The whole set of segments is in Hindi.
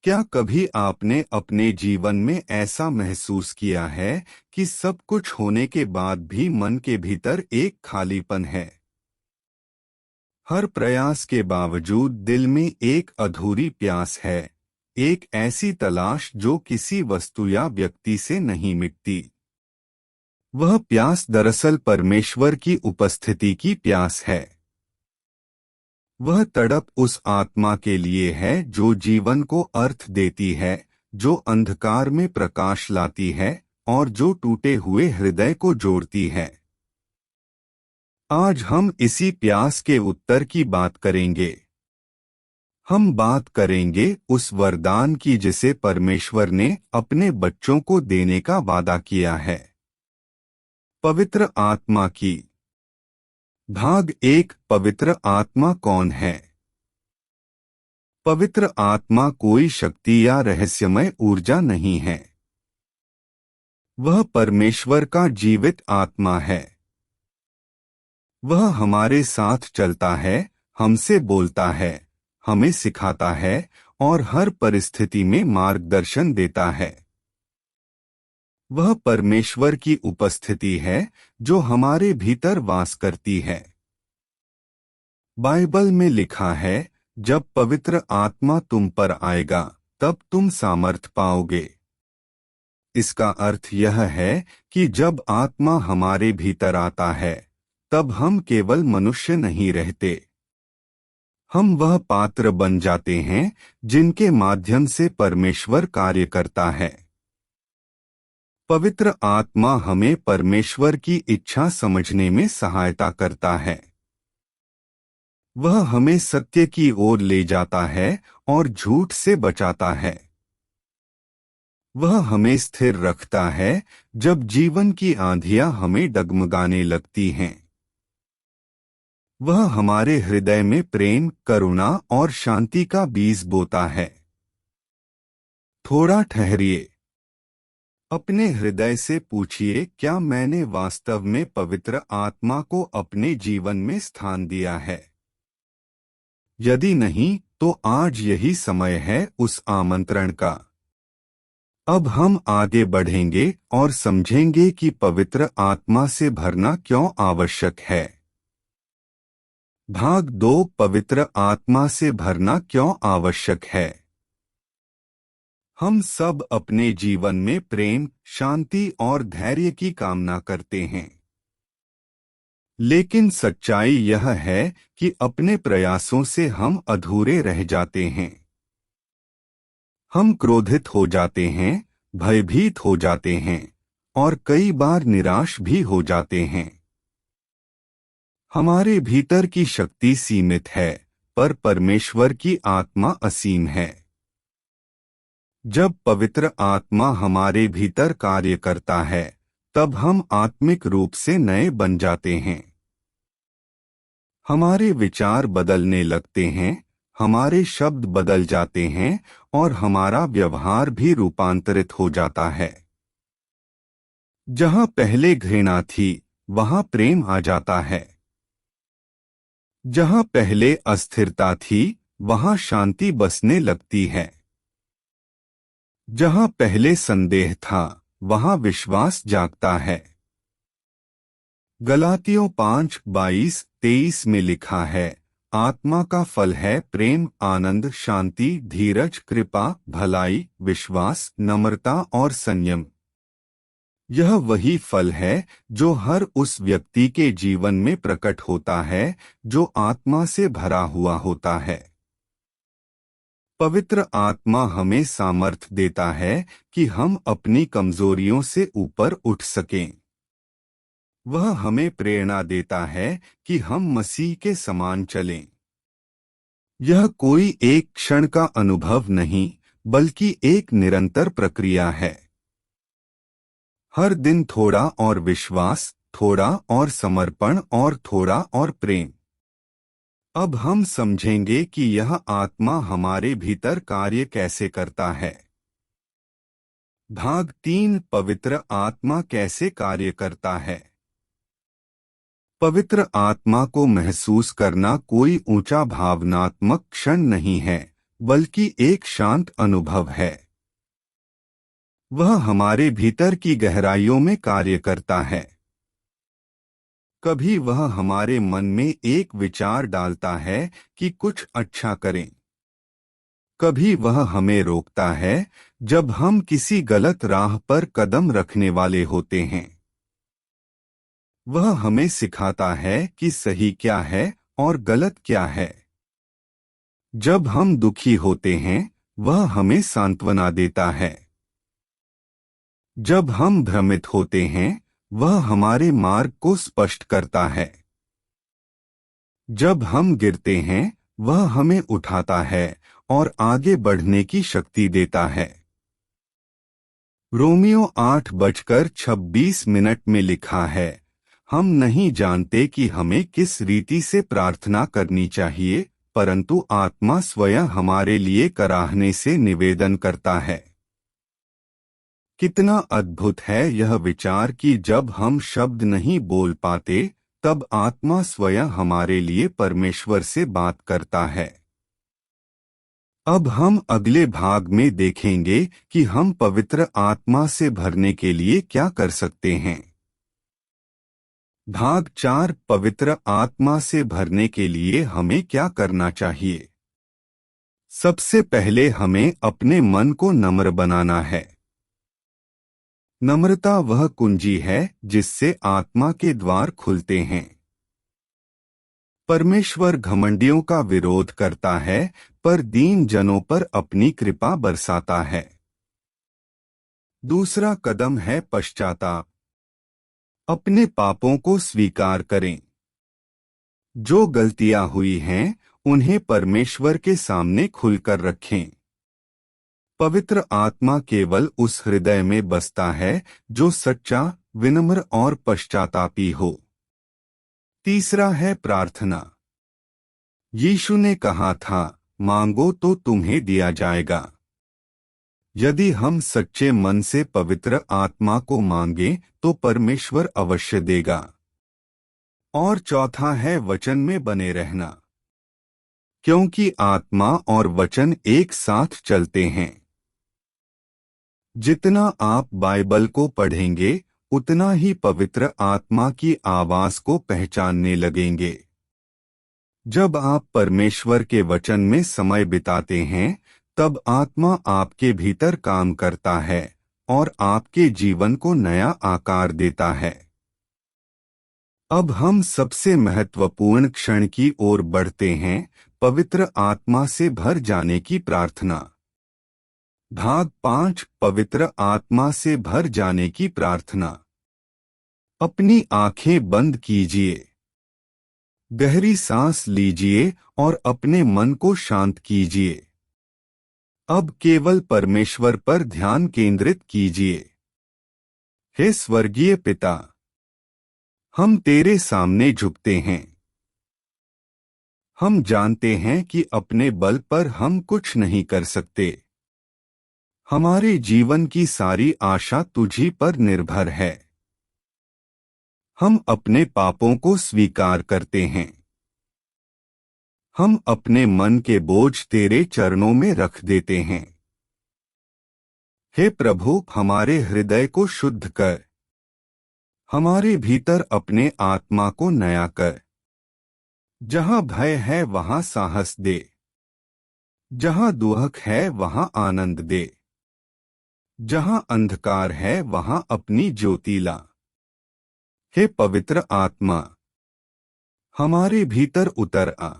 क्या कभी आपने अपने जीवन में ऐसा महसूस किया है कि सब कुछ होने के बाद भी मन के भीतर एक खालीपन है? हर प्रयास के बावजूद दिल में एक अधूरी प्यास है, एक ऐसी तलाश जो किसी वस्तु या व्यक्ति से नहीं मिटती। वह प्यास दरअसल परमेश्वर की उपस्थिति की प्यास है। वह तड़प उस आत्मा के लिए है जो जीवन को अर्थ देती है, जो अंधकार में प्रकाश लाती है और जो टूटे हुए हृदय को जोड़ती है। आज हम इसी प्यास के उत्तर की बात करेंगे। हम बात करेंगे उस वरदान की जिसे परमेश्वर ने अपने बच्चों को देने का वादा किया है, पवित्र आत्मा की। भाग 1। पवित्र आत्मा कौन है? पवित्र आत्मा कोई शक्ति या रहस्यमय ऊर्जा नहीं है। वह परमेश्वर का जीवित आत्मा है। वह हमारे साथ चलता है, हमसे बोलता है, हमें सिखाता है और हर परिस्थिति में मार्गदर्शन देता है। वह परमेश्वर की उपस्थिति है जो हमारे भीतर वास करती है। बाइबल में लिखा है, जब पवित्र आत्मा तुम पर आएगा तब तुम सामर्थ पाओगे। इसका अर्थ यह है कि जब आत्मा हमारे भीतर आता है तब हम केवल मनुष्य नहीं रहते। हम वह पात्र बन जाते हैं जिनके माध्यम से परमेश्वर कार्य करता है। पवित्र आत्मा हमें परमेश्वर की इच्छा समझने में सहायता करता है। वह हमें सत्य की ओर ले जाता है और झूठ से बचाता है। वह हमें स्थिर रखता है जब जीवन की आंधियां हमें डगमगाने लगती हैं। वह हमारे हृदय में प्रेम, करुणा और शांति का बीज बोता है। थोड़ा ठहरिए। अपने हृदय से पूछिए, क्या मैंने वास्तव में पवित्र आत्मा को अपने जीवन में स्थान दिया है? यदि नहीं, तो आज यही समय है उस आमंत्रण का। अब हम आगे बढ़ेंगे और समझेंगे कि पवित्र आत्मा से भरना क्यों आवश्यक है। भाग 2। पवित्र आत्मा से भरना क्यों आवश्यक है। हम सब अपने जीवन में प्रेम, शांति और धैर्य की कामना करते हैं। लेकिन सच्चाई यह है कि अपने प्रयासों से हम अधूरे रह जाते हैं। हम क्रोधित हो जाते हैं, भयभीत हो जाते हैं और कई बार निराश भी हो जाते हैं। हमारे भीतर की शक्ति सीमित है, पर परमेश्वर की आत्मा असीम है। जब पवित्र आत्मा हमारे भीतर कार्य करता है, तब हम आत्मिक रूप से नए बन जाते हैं। हमारे विचार बदलने लगते हैं, हमारे शब्द बदल जाते हैं और हमारा व्यवहार भी रूपांतरित हो जाता है। जहां पहले घृणा थी, वहां प्रेम आ जाता है। जहां पहले अस्थिरता थी, वहां शांति बसने लगती है। जहां पहले संदेह था, वहां विश्वास जागता है। गलातियों 5:22-23 में लिखा है, आत्मा का फल है प्रेम, आनंद, शांति, धीरज, कृपा, भलाई, विश्वास, नम्रता और संयम। यह वही फल है जो हर उस व्यक्ति के जीवन में प्रकट होता है जो आत्मा से भरा हुआ होता है। पवित्र आत्मा हमें सामर्थ देता है कि हम अपनी कमजोरियों से ऊपर उठ सकें। वह हमें प्रेरणा देता है कि हम मसीह के समान चलें। यह कोई एक क्षण का अनुभव नहीं, बल्कि एक निरंतर प्रक्रिया है। हर दिन थोड़ा और विश्वास, थोड़ा और समर्पण और थोड़ा और प्रेम। अब हम समझेंगे कि यह आत्मा हमारे भीतर कार्य कैसे करता है। भाग 3। पवित्र आत्मा कैसे कार्य करता है। पवित्र आत्मा को महसूस करना कोई ऊंचा भावनात्मक क्षण नहीं है, बल्कि एक शांत अनुभव है। वह हमारे भीतर की गहराइयों में कार्य करता है। कभी वह हमारे मन में एक विचार डालता है कि कुछ अच्छा करें। कभी वह हमें रोकता है जब हम किसी गलत राह पर कदम रखने वाले होते हैं। वह हमें सिखाता है कि सही क्या है और गलत क्या है। जब हम दुखी होते हैं, वह हमें सांत्वना देता है। जब हम भ्रमित होते हैं, वह हमारे मार्ग को स्पष्ट करता है। जब हम गिरते हैं, वह हमें उठाता है और आगे बढ़ने की शक्ति देता है। रोमियो 8:26 में लिखा है, हम नहीं जानते कि हमें किस रीति से प्रार्थना करनी चाहिए, परंतु आत्मा स्वयं हमारे लिए कराहने से निवेदन करता है। कितना अद्भुत है यह विचार कि जब हम शब्द नहीं बोल पाते, तब आत्मा स्वयं हमारे लिए परमेश्वर से बात करता है। अब हम अगले भाग में देखेंगे कि हम पवित्र आत्मा से भरने के लिए क्या कर सकते हैं। भाग 4, पवित्र आत्मा से भरने के लिए हमें क्या करना चाहिए। सबसे पहले हमें अपने मन को नम्र बनाना है। नम्रता वह कुंजी है जिससे आत्मा के द्वार खुलते हैं। परमेश्वर घमंडियों का विरोध करता है, पर दीन जनों पर अपनी कृपा बरसाता है। दूसरा कदम है पश्चाताप। अपने पापों को स्वीकार करें। जो गलतियां हुई हैं, उन्हें परमेश्वर के सामने खुलकर रखें। पवित्र आत्मा केवल उस हृदय में बसता है जो सच्चा, विनम्र और पश्चातापी हो। तीसरा है प्रार्थना। यीशु ने कहा था, मांगो तो तुम्हें दिया जाएगा। यदि हम सच्चे मन से पवित्र आत्मा को मांगें, तो परमेश्वर अवश्य देगा। और चौथा है वचन में बने रहना। क्योंकि आत्मा और वचन एक साथ चलते हैं। जितना आप बाइबल को पढ़ेंगे, उतना ही पवित्र आत्मा की आवाज को पहचानने लगेंगे। जब आप परमेश्वर के वचन में समय बिताते हैं, तब आत्मा आपके भीतर काम करता है और आपके जीवन को नया आकार देता है। अब हम सबसे महत्वपूर्ण क्षण की ओर बढ़ते हैं, पवित्र आत्मा से भर जाने की प्रार्थना। भाग 5, पवित्र आत्मा से भर जाने की प्रार्थना। अपनी आंखें बंद कीजिए। गहरी सांस लीजिए और अपने मन को शांत कीजिए। अब केवल परमेश्वर पर ध्यान केंद्रित कीजिए। हे स्वर्गीय पिता, हम तेरे सामने झुकते हैं। हम जानते हैं कि अपने बल पर हम कुछ नहीं कर सकते। हमारे जीवन की सारी आशा तुझी पर निर्भर है। हम अपने पापों को स्वीकार करते हैं। हम अपने मन के बोझ तेरे चरणों में रख देते हैं। हे प्रभु, हमारे हृदय को शुद्ध कर। हमारे भीतर अपने आत्मा को नया कर। जहां भय है वहां साहस दे। जहां दुख है वहां आनंद दे। जहां अंधकार है वहां अपनी ज्योति ला। हे पवित्र आत्मा, हमारे भीतर उतर आ।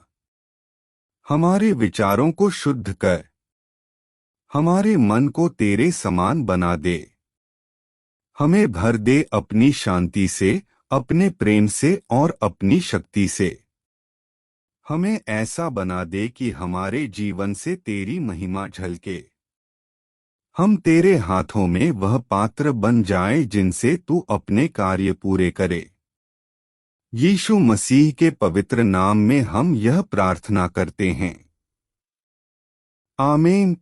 हमारे विचारों को शुद्ध कर। हमारे मन को तेरे समान बना दे। हमें भर दे अपनी शांति से, अपने प्रेम से और अपनी शक्ति से। हमें ऐसा बना दे कि हमारे जीवन से तेरी महिमा झलके। हम तेरे हाथों में वह पात्र बन जाए जिनसे तू अपने कार्य पूरे करे। यीशु मसीह के पवित्र नाम में हम यह प्रार्थना करते हैं। आमीन।